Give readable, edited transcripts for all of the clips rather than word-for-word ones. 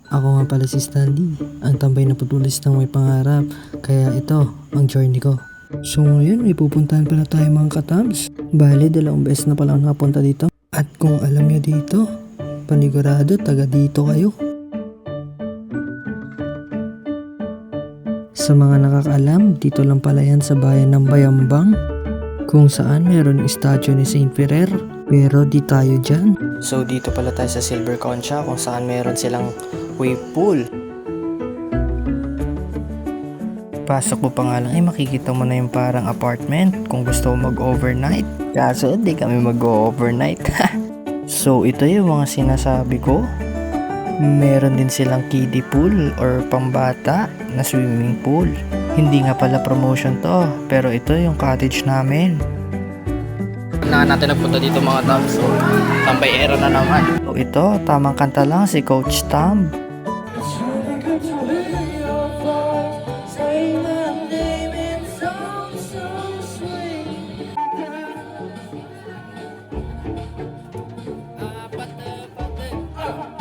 Ako nga pala si Stanley, ang tambay na putulis ng may pangarap. Kaya ito, ang journey ko. So ngayon, may pupuntahan pala tayo mga katabs. Bale, 2 beses na pala ako nakapunta dito. At kung alam nyo dito, panigurado taga dito kayo. Sa mga nakakaalam, dito lang pala yan sa bayan ng Bayambang, kung saan meron yung statue ni Saint Ferrer, pero di tayo dyan. So dito pala tayo sa Silver Concha kung saan meron silang wave pool. Pasok mo pa nga lang ay makikita mo na yung parang apartment kung gusto mo mag-overnight. Kaso di kami mag-overnight. So ito yung mga sinasabi ko. Meron din silang kiddie pool or pambata na swimming pool. Hindi nga pala promotion to, pero ito yung cottage namin. Na natin nagpunta dito mga tabs, so tambay era na naman. So ito, tamang kanta lang si Coach Tam.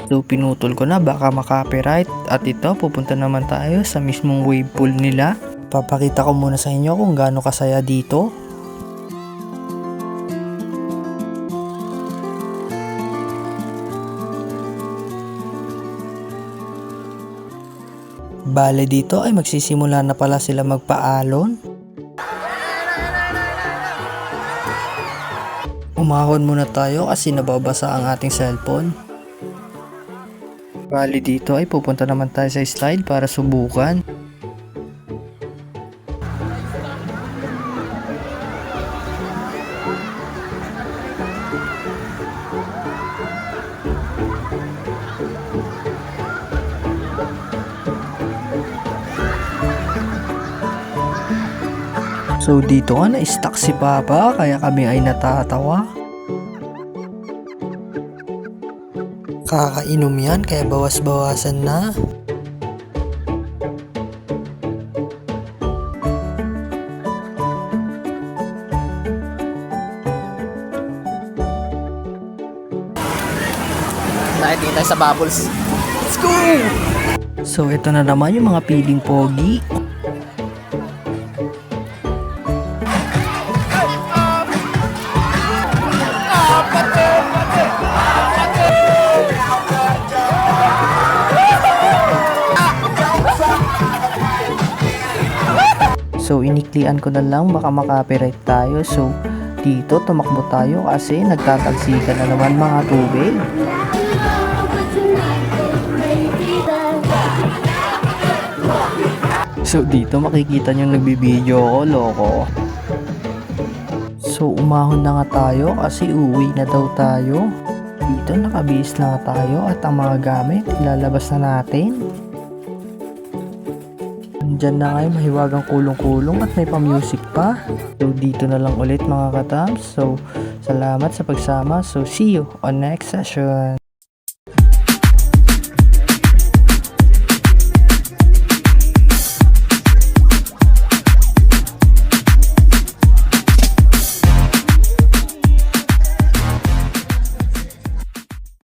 So pinutol ko na baka maka-copyright at ito pupunta naman tayo sa mismong wave pool nila. Papakita ko muna sa inyo kung gaano kasaya dito. Bale dito ay magsisimula na pala sila magpaalon. Umahon muna tayo kasi nababasa ang ating cellphone. Bali dito ay pupunta naman tayo sa slide para subukan. So dito nga na-stuck si Papa kaya kami ay natatawa. Kakainom yan kaya bawas-bawasan na. Nakita tayo sa bubbles. Let's go! So ito na naman yung mga piling pogi. So iniklian ko na lang baka makapiright tayo. So dito tumakbo tayo kasi nagtatalsikan na naman mga tubig. So dito makikita nyo nagbibideo ko, loko. So umahon na nga tayo kasi uwi na daw tayo. Dito nakabihis na nga tayo at ang mga gamit ilalabas na natin. Diyan na ngayon mahiwagang kulong-kulong at may pa-music pa. So dito na lang ulit mga katabs. So salamat sa pagsama. So see you on next session.